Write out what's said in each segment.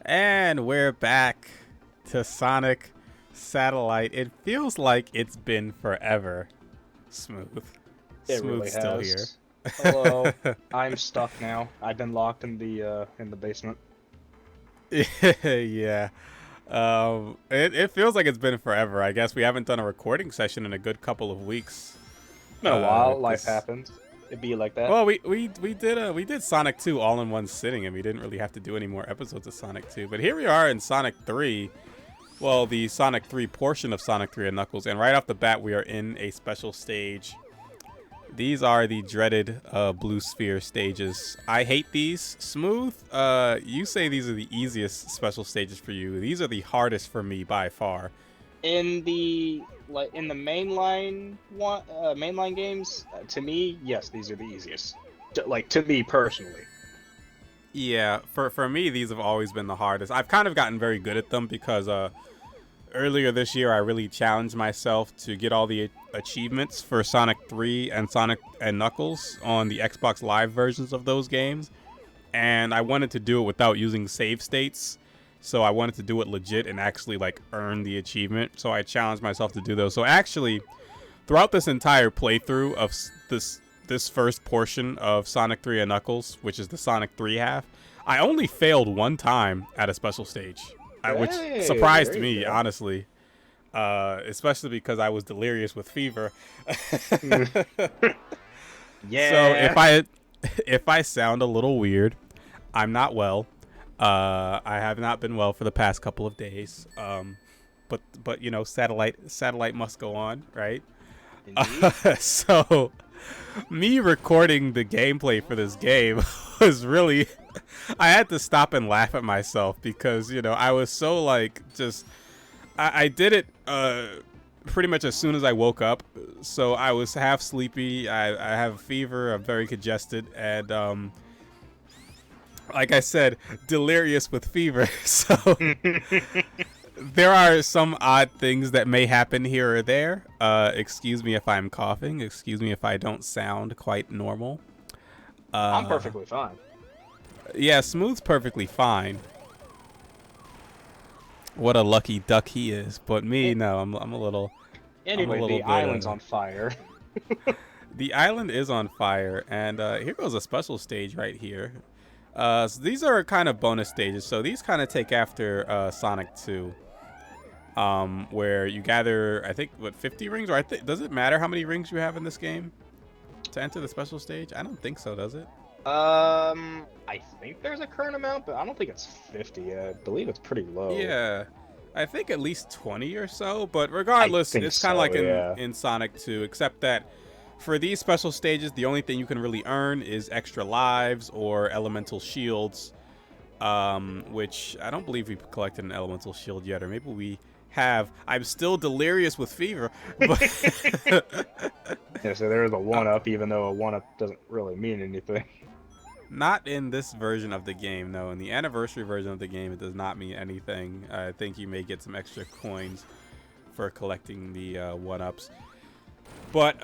And we're back to Sonic Satellite. It feels like it's been forever. Smooth. It really Smooth still here. has. Hello, I'm stuck now. I've been locked in the basement. Yeah. It feels like it's been forever. I guess we haven't done a recording session in a good couple of weeks. Been a while. Life This happens. It'd be like that. well, we did Sonic 2 all in one sitting, and we didn't really have to do any more episodes of Sonic 2. But here we are in Sonic 3. Well, the Sonic 3 portion of Sonic 3 and Knuckles, and right off the bat, we are in a special stage. These are the dreaded blue sphere stages. I hate these. Smooth, you say these are the easiest special stages for you. These are the hardest for me by far. In the mainline games, to me, yes, these are the easiest. To me personally. Yeah, for me, these have always been the hardest. I've kind of gotten very good at them because earlier this year, I really challenged myself to get all the achievements for Sonic 3 and Sonic and Knuckles on the Xbox Live versions of those games. And I wanted to do it without using save states. So I wanted to do it legit and actually like earn the achievement. So I challenged myself to do those. So actually, throughout this entire playthrough of this first portion of Sonic 3 and Knuckles, which is the Sonic 3 half, I only failed one time at a special stage, which surprised there you me, go. honestly. Especially because I was delirious with fever. Yeah. So if I sound a little weird, I'm not well. I have not been well for the past couple of days. But you know, satellite must go on, right? Indeed. So me recording the gameplay for this game was really I had to stop and laugh at myself because, you know, I was so like just I did it pretty much as soon as I woke up. So I was half sleepy. I have a fever. I'm very congested. And like I said, delirious with fever. So there are some odd things that may happen here or there. Excuse me if I'm coughing. Excuse me if I don't sound quite normal. I'm perfectly fine. Yeah, Smooth's perfectly fine. What a lucky duck he is. But me, no, I'm a little. Anyway, little the bit, island's on fire. The island is on fire, and here goes a special stage right here. So these are kind of bonus stages. So these kind of take after Sonic 2, where you gather, I think, 50 rings? Or does it matter how many rings you have in this game to enter the special stage? I don't think so, does it? I think there's a current amount, but I don't think it's 50. I believe it's pretty low. Yeah, I think at least 20 or so. But regardless, think it's kind of so, like yeah. in Sonic 2, except that for these special stages, the only thing you can really earn is extra lives or elemental shields, which I don't believe we've collected an elemental shield yet, or maybe we have. I'm still delirious with fever. But Yeah, so there's a 1-up, even though a 1-up doesn't really mean anything. not in this version of the game, no. In the anniversary version of the game, it does not mean anything. I think you may get some extra coins for collecting the 1-ups. But,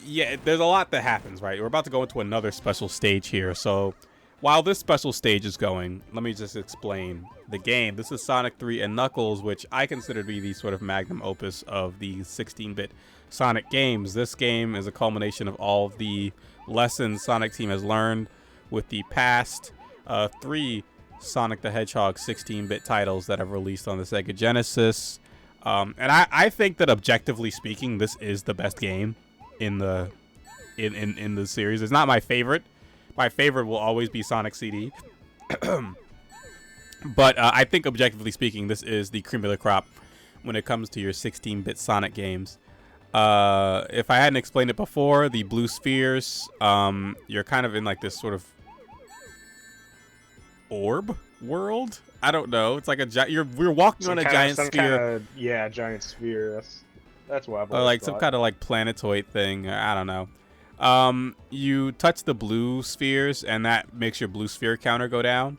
yeah, there's a lot that happens, right? We're about to go into another special stage here. So while this special stage is going, let me just explain the game. This is Sonic 3 and Knuckles, which I consider to be the sort of magnum opus of the 16-bit Sonic games. This game is a culmination of all of the lessons Sonic Team has learned with the past 3 Sonic the Hedgehog 16-bit titles that have released on the Sega Genesis. And I think that objectively speaking, this is the best game in the series. It's not my favorite. My favorite will always be Sonic CD. But I think objectively speaking, this is the cream of the crop when it comes to your 16-bit Sonic games. If I hadn't explained it before, the blue spheres, you're kind of in like this sort of orb world. I don't know. It's like we're walking on a giant sphere. Giant sphere. That's what I've Or always like some thought. kind of like planetoid thing. I don't know. You touch the blue spheres, and that makes your blue sphere counter go down.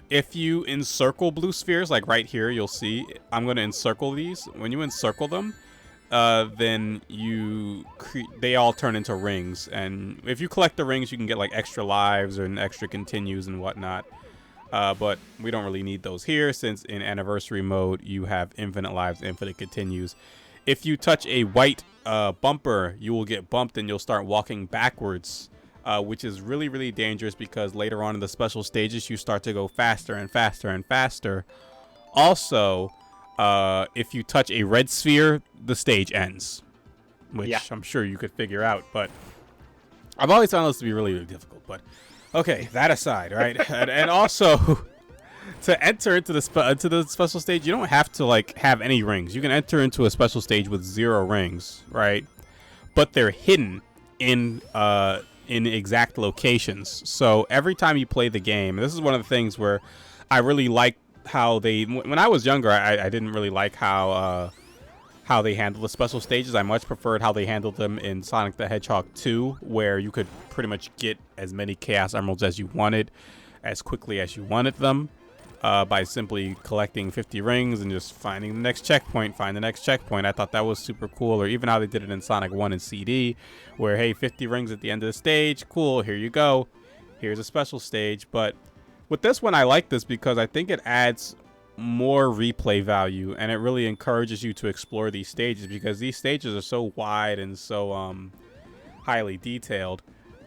If you encircle blue spheres, like right here, you'll see I'm going to encircle these. When you encircle them, then they all turn into rings. And if you collect the rings, you can get like extra lives and extra continues and whatnot. But we don't really need those here, since in anniversary mode you have infinite lives, infinite continues. If you touch a white bumper, you will get bumped and you'll start walking backwards, which is really, really dangerous, because later on in the special stages you start to go faster and faster and faster. Also, if you touch a red sphere, the stage ends, which I'm sure you could figure out, but I've always found this to be really, really difficult. But okay, that aside, right? and also, to enter into the special stage, you don't have to like have any rings. You can enter into a special stage with 0 rings, right? But they're hidden in exact locations. So every time you play the game, this is one of the things where I really like how they. When I was younger, I didn't really like how they handled the special stages. I much preferred how they handled them in Sonic the Hedgehog 2, where you could pretty much get as many Chaos Emeralds as you wanted, as quickly as you wanted them, by simply collecting 50 rings and just finding the next checkpoint, find the next checkpoint. I thought that was super cool. Or even how they did it in Sonic 1 and CD, where, hey, 50 rings at the end of the stage. Cool, here you go. Here's a special stage. But with this one, I like this because I think it adds more replay value, and it really encourages you to explore these stages, because these stages are so wide and so highly detailed.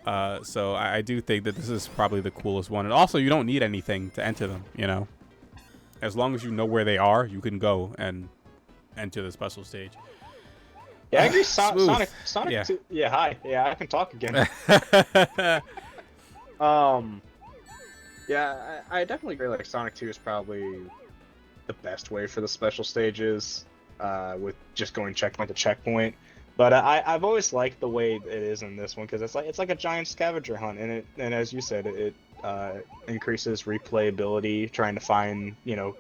So I do think that this is probably the coolest one. And also, you don't need anything to enter them, you know. As long as you know where they are, you can go and enter the special stage. Yeah, I agree. Sonic Yeah. 2. Yeah, hi. Yeah, I can talk again. Yeah, I definitely agree. Like, Sonic 2 is probably the best way for the special stages, with just going checkpoint to checkpoint. But I've always liked the way it is in this one, because it's like a giant scavenger hunt, and as you said, it increases replayability, trying to find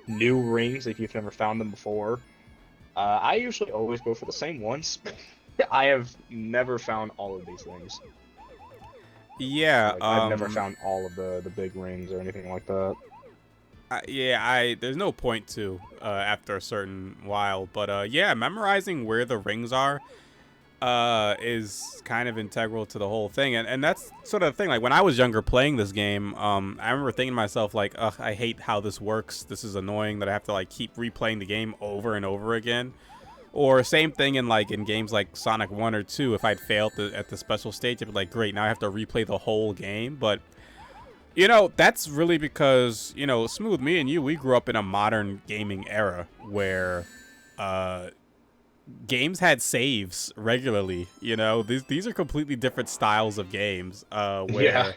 new rings if you've never found them before. I usually always go for the same ones. I have never found all of these things. Yeah, Like, I've never found all of the big rings or anything like that. There's no point to after a certain while, but yeah, memorizing where the rings are is kind of integral to the whole thing, and that's sort of the thing. Like, when I was younger playing this game, I remember thinking to myself, like, ugh, I hate how this works. This is annoying that I have to like keep replaying the game over and over again. Or same thing in games like Sonic 1 or 2. If I'd failed at the special stage, it'd be like, great, now I have to replay the whole game. But that's really because, Smooth, me and you, we grew up in a modern gaming era where games had saves regularly. These are completely different styles of games. Where,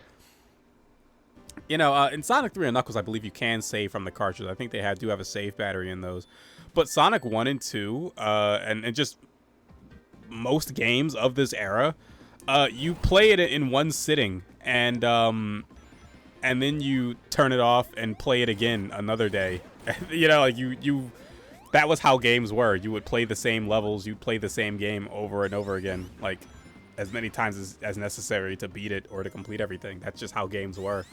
in Sonic 3 and Knuckles, I believe you can save from the cartridge. I think they do have a save battery in those. But Sonic 1 and 2, and just most games of this era, you play it in one sitting, and then you turn it off and play it again another day. That was how games were. You would play the same levels, you'd play the same game over and over again, like as many times as necessary to beat it or to complete everything. That's just how games were.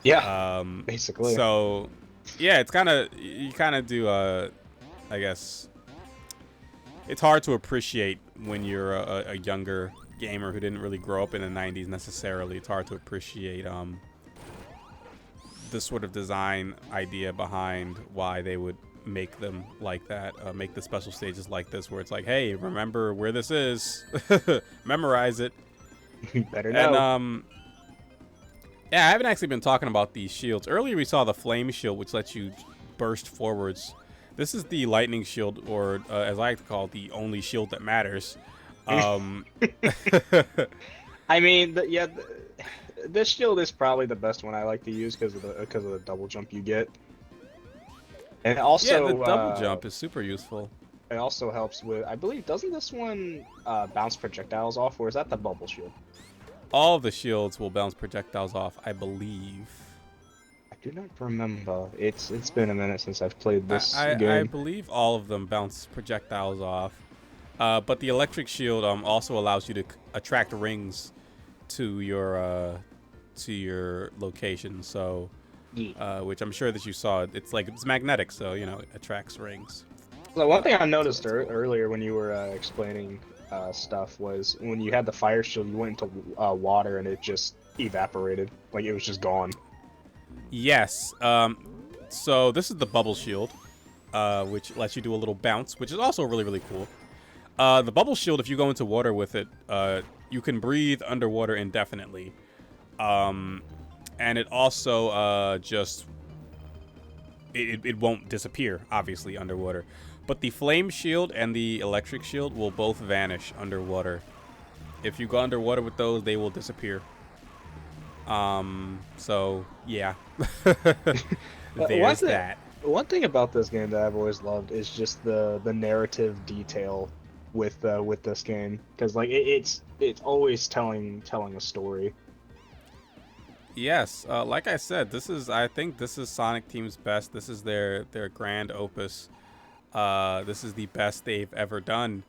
Yeah. Basically. So, yeah, you kind of do. I guess it's hard to appreciate when you're a younger gamer who didn't really grow up in the 90s necessarily. It's hard to appreciate the sort of design idea behind why they would make them like that, make the special stages like this, where it's like, hey, remember where this is, memorize it. Better know. And yeah, I haven't actually been talking about these shields. Earlier we saw the flame shield, which lets you burst forwards. This is the lightning shield, or as I like to call it, the only shield that matters. I mean, this shield is probably the best one I like to use because of the double jump you get. And also, yeah, the double jump is super useful. It also helps with, I believe, doesn't this one bounce projectiles off, or is that the bubble shield? All of the shields will bounce projectiles off, I believe. I do not remember. It's been a minute since I've played this game. I believe all of them bounce projectiles off. But the electric shield also allows you to attract rings to your location. So, which I'm sure that you saw. It's magnetic, so it attracts rings. So one thing I noticed earlier when you were explaining stuff was when you had the fire shield, you went into water and it just evaporated, like it was just gone. Yes. So this is the bubble shield, which lets you do a little bounce, which is also really, really cool. The bubble shield, if you go into water with it, you can breathe underwater indefinitely. And it also it won't disappear, obviously, underwater. But the flame shield and the electric shield will both vanish underwater. If you go underwater with those, they will disappear. So yeah. There's that. One thing about this game that I've always loved is just the narrative detail with this game, because like it's always telling a story. Yes, like I said, I think this is Sonic Team's best. This is their grand opus. This is the best they've ever done,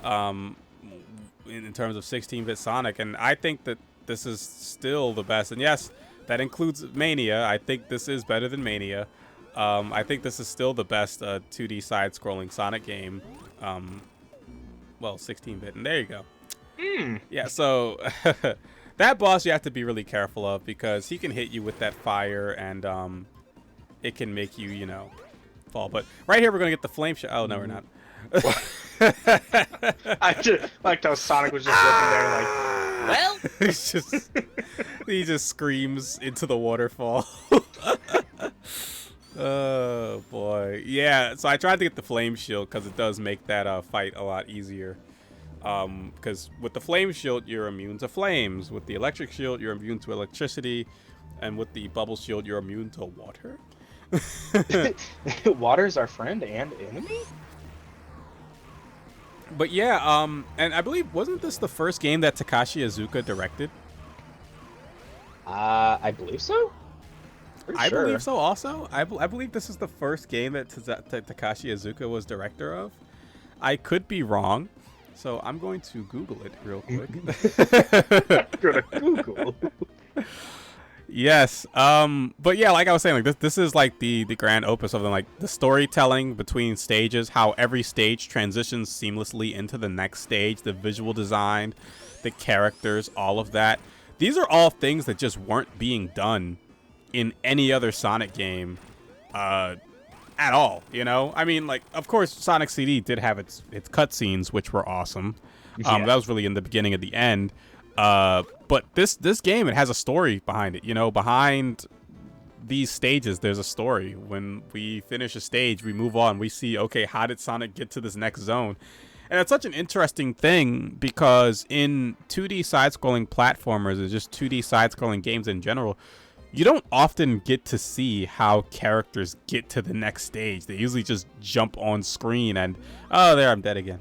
in terms of 16-bit Sonic, and I think that this is still the best. And yes, that includes Mania. I think this is better than Mania. I think this is still the best 2D side-scrolling Sonic game. Well, 16-bit, and there you go. Yeah, so that boss you have to be really careful of, because he can hit you with that fire, and it can make you, fall. But right here, we're going to get the flame shot. Oh, no, we're not. I just liked how Sonic was just looking there like, well. He just screams into the waterfall. Oh, boy. Yeah, so I tried to get the flame shield because it does make that fight a lot easier. Because with the flame shield, you're immune to flames. With the electric shield, you're immune to electricity. And with the bubble shield, you're immune to water. Water's our friend and enemy? But yeah, and I believe, wasn't this the first game that Takashi Iizuka directed? I believe so. I believe so also. I believe this is the first game that Takashi Iizuka was director of. I could be wrong, so I'm going to Google it real quick. Go to Google. Yes. But yeah, like I was saying, like this is like the grand opus of them, like the storytelling between stages, how every stage transitions seamlessly into the next stage, the visual design, the characters, all of that. These are all things that just weren't being done in any other Sonic game at all, I mean, like, of course, Sonic CD did have its cutscenes, which were awesome. Yeah. That was really in the beginning and the end. But this game, it has a story behind it. Behind these stages, there's a story. When we finish a stage, we move on. We see, okay, how did Sonic get to this next zone? And it's such an interesting thing because in 2D side-scrolling platformers, or just 2D side-scrolling games in general, you don't often get to see how characters get to the next stage. They usually just jump on screen and, oh, there, I'm dead again.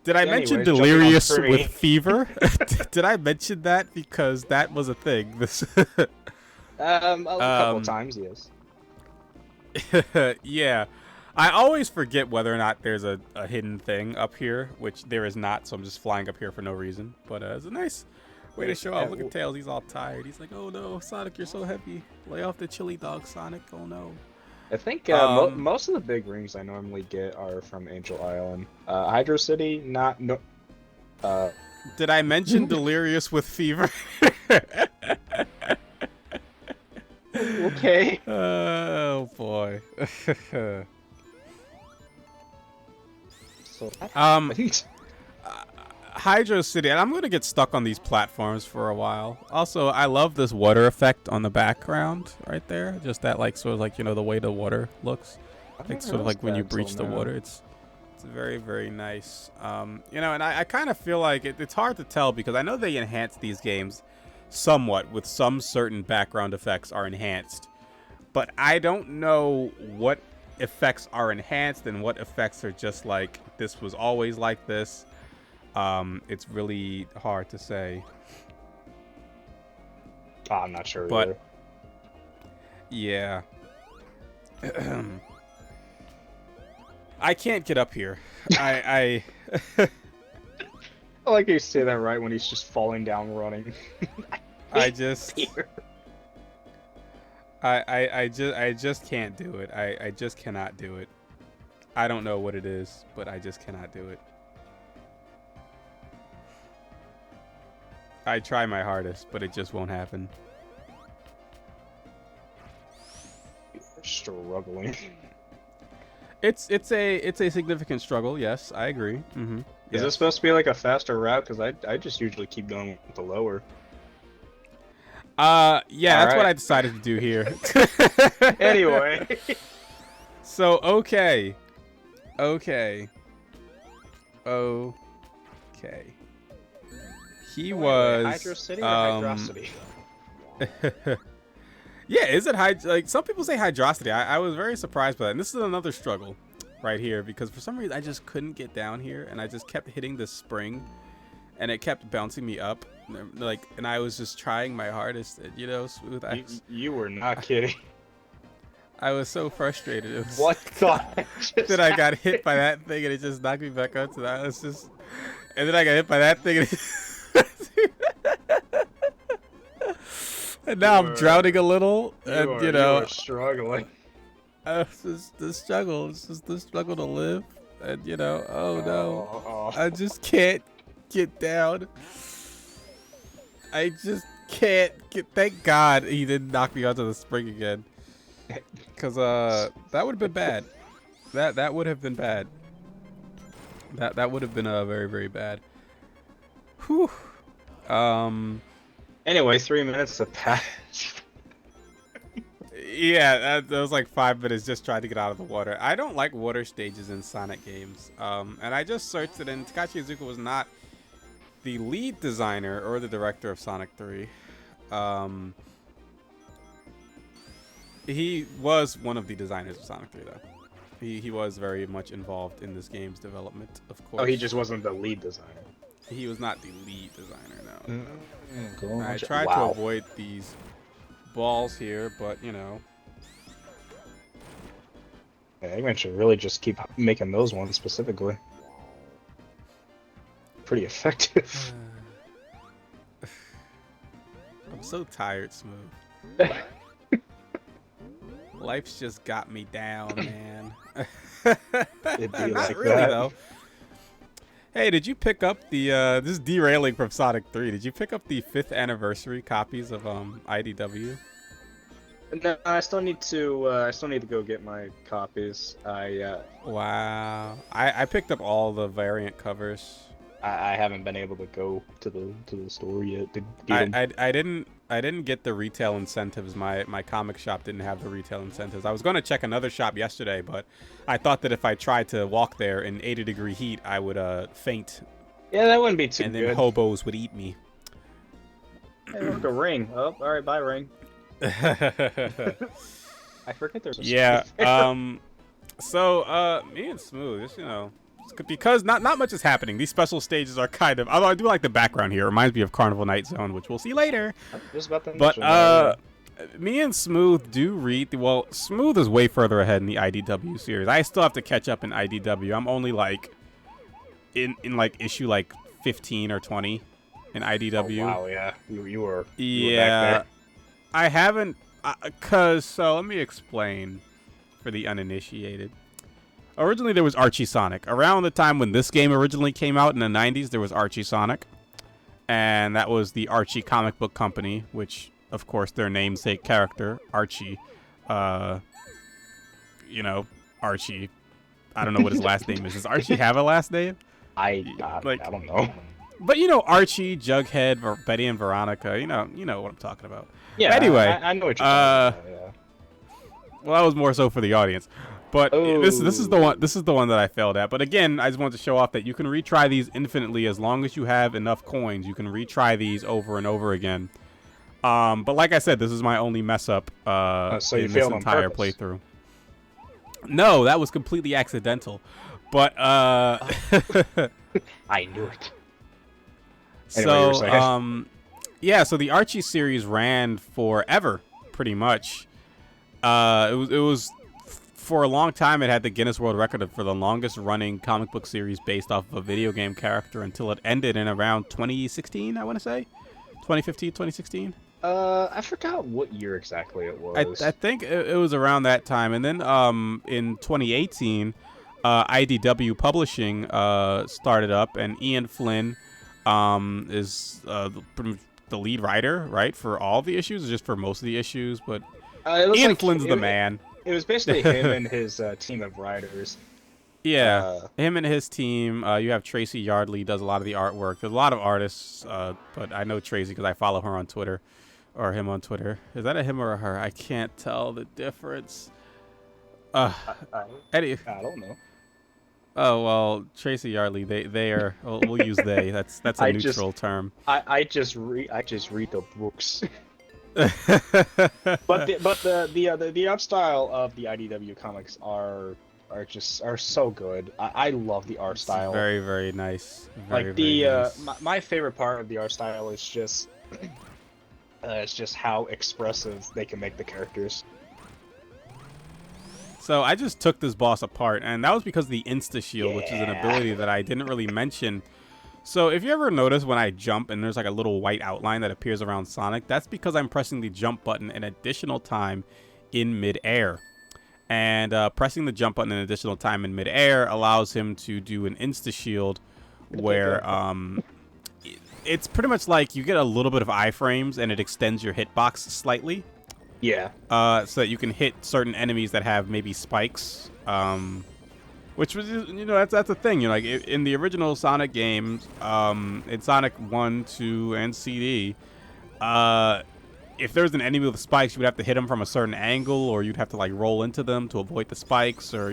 Did I mention delirious with fever? Did I mention that? Because that was a thing. A couple times, yes. Yeah. I always forget whether or not there's a hidden thing up here, which there is not, so I'm just flying up here for no reason. But it's a nice way to show off. Look at Tails, he's all tired. He's like, oh no, Sonic, you're so heavy. Lay off the chili dog, Sonic. Oh no. I think most of the big rings I normally get are from Angel Island. Hydro City, Did I mention delirious with fever? Okay. Oh boy. So Hydro City, and I'm gonna get stuck on these platforms for a while. Also, I love this water effect on the background right there. Just that, like, sort of like, the way the water looks. Like, sort of like when you breach the water. It's very, very nice. And I kind of feel like it's hard to tell because I know they enhance these games somewhat with some certain background effects are enhanced, but I don't know what effects are enhanced and what effects are just like this was always like this. It's really hard to say. I'm not sure but either. Yeah. I can't get up here. I I like you say that right when he's just falling down running. I just can't do it. I just cannot do it. I don't know what it is, but I just cannot do it. I try my hardest, but it just won't happen. Struggling. It's a significant struggle. Yes, I agree. Is Yes. this supposed to be like a faster route? Because I just usually keep going with the lower. Yeah, that's what I Alright. decided to do here. Anyway. So okay. He was Hydro City or Hydrocity? Yeah, is it like some people say hydrocity. I was very surprised by that. And this is another struggle right here because for some reason I just couldn't get down here and I just kept hitting this spring and it kept bouncing me up and I was just trying my hardest, smooth. You were not kidding. I was so frustrated. It was What the? that I got hit by that thing and it just knocked me back up to that. And then I got hit by that thing and and now I'm drowning a little, and you are struggling. It's just the struggle. It's just the struggle to live, and oh no, I just can't get down. I just can't get. Thank God he didn't knock me onto the spring again, because that would have been bad. That would have been bad. That would have been very, very bad. Whew. Anyway, 3 minutes to pass. Yeah, that was like 5 minutes just trying to get out of the water. I don't like water stages in Sonic games. And I just searched it, and Takashi Iizuka was not the lead designer or the director of Sonic 3. He was one of the designers of Sonic 3, though. He was very much involved in this game's development, of course. Oh, he just wasn't the lead designer. He was not the lead designer, no. Cool. I tried to avoid these balls here, but Yeah, Eggman should really just keep making those ones specifically. Pretty effective. I'm so tired, Smooth. Life's just got me down, man. It'd be Not like really, that. though. Hey, did you pick up the, this is derailing from Sonic 3. Did you pick up the 5th anniversary copies of, IDW? No, I still need to go get my copies. Wow. I picked up all the variant covers. I haven't been able to go to the store yet to get them. I didn't get the retail incentives. My comic shop didn't have the retail incentives. I was going to check another shop yesterday, but I thought that if I tried to walk there in 80-degree heat, I would faint. Yeah, that wouldn't be too and good. then hobos would eat me. Hey, look, a ring. Oh, all right, bye, ring. I forget there's a Yeah. So me and Smooth, just because not much is happening. These special stages are kind of, although I do like the background here. It reminds me of Carnival Night Zone, which we'll see later. Just about to But mention, me and Smooth do read. Well, Smooth is way further ahead in the IDW series. I still have to catch up in IDW. I'm only like in like issue like 15 or 20 in IDW. Oh, wow, yeah, you were back Yeah, there. I haven't. So let me explain for the uninitiated. Originally, there was Archie Sonic. Around the time when this game originally came out in the 90s, there was Archie Sonic. And that was the Archie comic book company, which, of course, their namesake character, Archie. Archie. I don't know what his last name is. Does Archie have a last name? I don't know. But, Archie, Jughead, Betty and Veronica, you know what I'm talking about. Yeah, Anyway, I know what you're talking about, yeah. Well, that was more so for the audience. But this is the one. This is the one that I failed at. But again, I just wanted to show off that you can retry these infinitely as long as you have enough coins. You can retry these over and over again. But like I said, this is my only mess up so you in this failed on entire purpose. playthrough. No, that was completely accidental. But I knew it. Anyway, you were so saying. yeah. So the Archie series ran forever, pretty much. It was. For a long time, it had the Guinness World Record for the longest running comic book series based off of a video game character until it ended in around 2016, I want to say. 2015, 2016? I forgot what year exactly it was. I think it was around that time. And then in 2018, IDW Publishing started up, and Ian Flynn is the lead writer, right, for all the issues, or just for most of the issues. But Ian Flynn's the man. it was basically him and his team of writers. Yeah, Uh, him and his team. You have Tracy Yardley does a lot of the artwork. There's a lot of artists, but I know Tracy because I follow her on Twitter, or him on Twitter. Is that a him or a her? I can't tell the difference. Uh, I, I, Eddie. I don't know. Oh well, Tracy Yardley. They are. We'll use they. That's a I just neutral term. I just read the books. But the art style of the IDW comics are so good. I love the art It's style. very very nice. Very Like very nice. my favorite part of the art style is just it's just how expressive they can make the characters. So I just took this boss apart, and that was because of the Insta Shield, which is an Yeah. ability that I didn't really mention. So if you ever notice when I jump and there's like a little white outline that appears around Sonic, that's because I'm pressing the jump button an additional time in midair. And pressing the jump button an additional time in midair allows him to do an Insta Shield where it's pretty much like you get a little bit of iframes and it extends your hitbox slightly. Yeah. So that you can hit certain enemies that have maybe spikes. Which was, that's the thing. Like in the original Sonic games, in Sonic 1, 2, and CD, if there was an enemy with spikes, you would have to hit them from a certain angle, or you'd have to like roll into them to avoid the spikes, or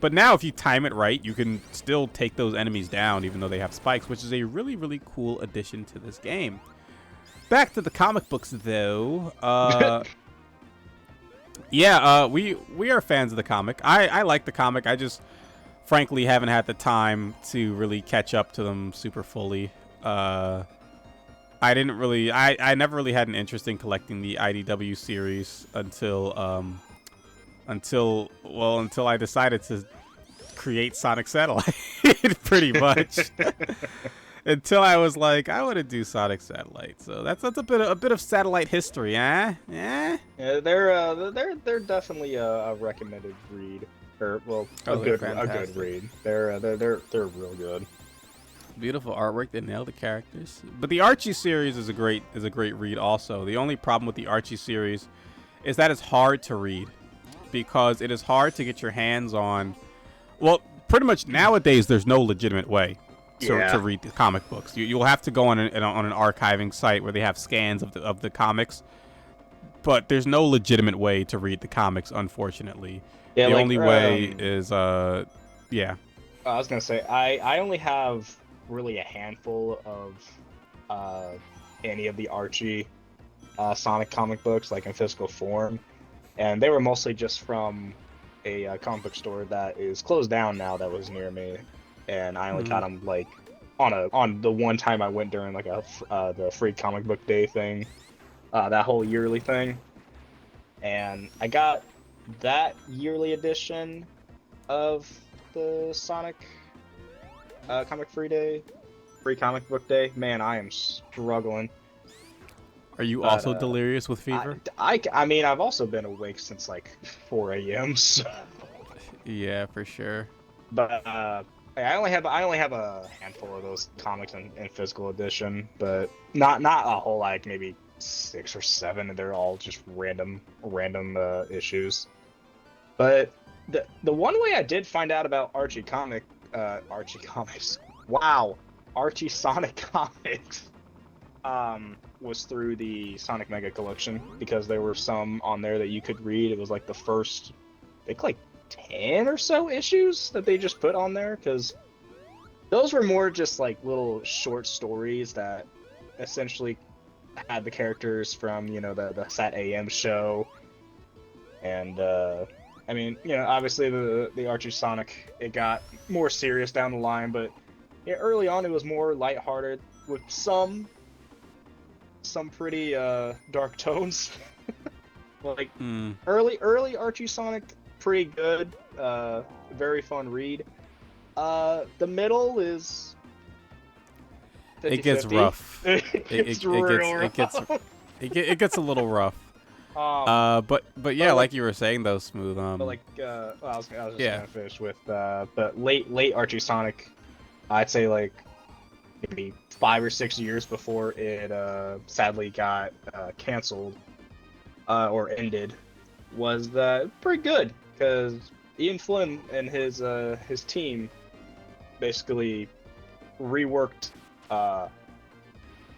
But now, if you time it right, you can still take those enemies down, even though they have spikes, which is a really, really cool addition to this game. Back to the comic books, though. Yeah, we are fans of the comic. I like the comic. I just, frankly, haven't had the time to really catch up to them super fully. I never really had an interest in collecting the IDW series until I decided to create Sonic Satellite, pretty much. Until I was like, I want to do Sonic Satellite. So that's a bit of satellite history, eh? Yeah. Yeah, they're definitely a recommended read, or well, a good read. They're real good. Beautiful artwork. They nailed the characters. But the Archie series is a great read also. The only problem with the Archie series is that it's hard to read because it is hard to get your hands on. Well, pretty much nowadays there's no legitimate way to read the comic books. You'll have to go on an archiving site where they have scans of the comics. But there's no legitimate way to read the comics, unfortunately. Yeah, the like, only way is yeah. I was gonna say I only have really a handful of any of the Archie Sonic comic books, like in physical form, and they were mostly just from a comic book store that is closed down now that was near me, and I only got them like on the one time I went during like the free comic book day thing, that whole yearly thing, and I got that yearly edition of the Sonic free comic book day. Man, I am struggling. Are you also delirious with fever? I mean, I've also been awake since like 4 a.m. So. Yeah, for sure. But I only have a handful of those comics in physical edition, but not a whole, like maybe 6 or 7, and they're all just random issues. But the one way I did find out about Archie Comics, wow, Archie Sonic Comics, was through the Sonic Mega Collection, because there were some on there that you could read. It was like the first, I think like 10 or so issues that they just put on there, because those were more just like little short stories that essentially had the characters from, the Sat AM show. And I mean, obviously the Archie Sonic, it got more serious down the line, but yeah, early on it was more lighthearted with some pretty dark tones. Like early Archie Sonic, pretty good, very fun read. The middle is 50/50. It gets rough. It gets a little rough. But yeah, like you were saying though, Smooth. But like, I was just gonna finish with but late Archie Sonic, I'd say like maybe 5 or 6 years before it sadly got canceled or ended. was pretty good because Ian Flynn and his team basically reworked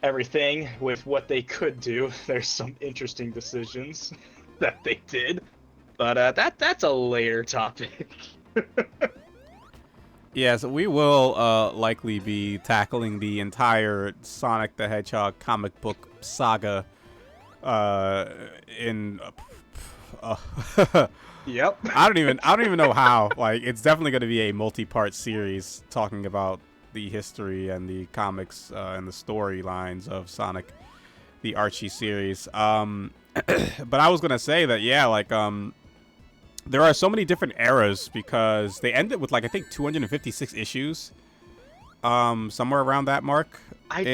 everything with what they could do. There's some interesting decisions that they did, but that's a later topic. Yeah, so we will likely be tackling the entire Sonic the Hedgehog comic book saga in Yep. I don't even know how. Like, it's definitely going to be a multi-part series talking about the history and the comics and the storylines of Sonic the Archie series. But I was going to say that there are so many different eras because they ended with like I think 256 issues. Somewhere around that mark I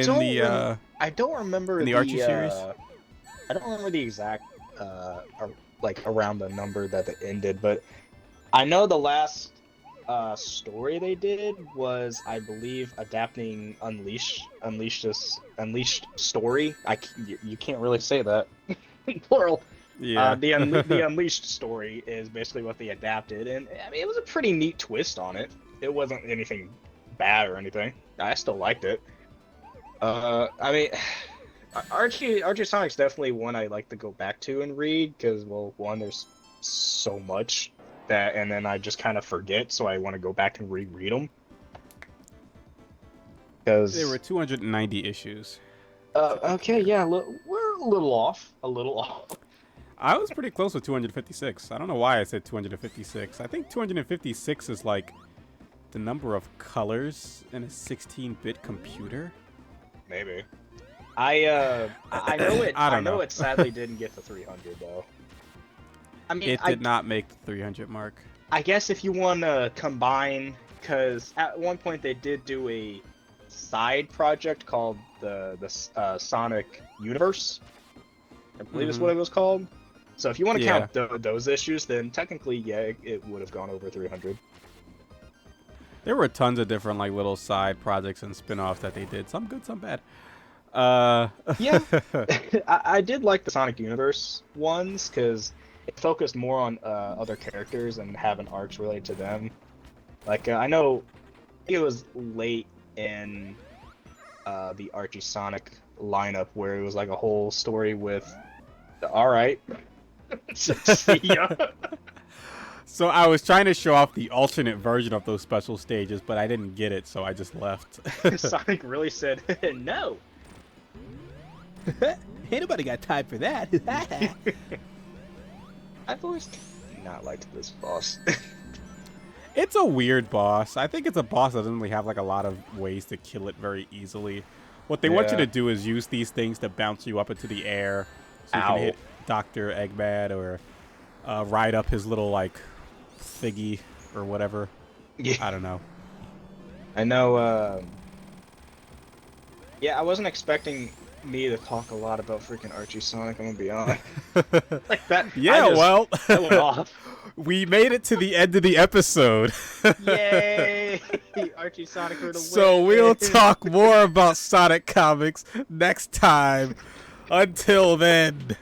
don't remember in the Archie series. I don't remember the exact like around the number that it ended, but I know the last story they did was, I believe, adapting Unleashed story. You can't really say that plural. Yeah. The Unleashed story is basically what they adapted, and I mean it was a pretty neat twist on it. It wasn't anything bad or anything. I still liked it. I mean, Archie Sonic's definitely one I like to go back to and read because, well, one, there's so much that, and then I just kind of forget, so I want to go back and reread them. Because there were 290 issues. Okay, yeah, we're a little off. I was pretty close with 256. I don't know why I said 256. I think 256 is like the number of colors in a 16-bit computer. Maybe. I know it. I don't know. It sadly didn't get to 300 though. I mean, it did not make the 300 mark. I guess if you want to combine, because at one point they did do a side project called the Sonic Universe. I believe is what it was called. So if you want to count those issues, then technically, yeah, it would have gone over 300. There were tons of different like little side projects and spin-offs that they did. Some good, some bad. Yeah, I did like the Sonic Universe ones because it focused more on other characters and having arcs related to them. Like I know it was late in the Archie Sonic lineup where it was like a whole story with. All right. See ya. So I was trying to show off the alternate version of those special stages, but I didn't get it, so I just left. Sonic really said no. Ain't nobody got time for that. I've always not liked this boss. It's a weird boss. I think it's a boss that doesn't really have like a lot of ways to kill it very easily. What they want you to do is use these things to bounce you up into the air, so you can hit Dr. Eggman or ride up his little like thingy or whatever. Yeah. I don't know. I know. Yeah, I wasn't expecting me to talk a lot about freaking Archie Sonic. I'm gonna be honest. Like that. Yeah, that went off. We made it to the end of the episode. Yay! Archie Sonic for the win. So we'll talk more about Sonic comics next time. Until then.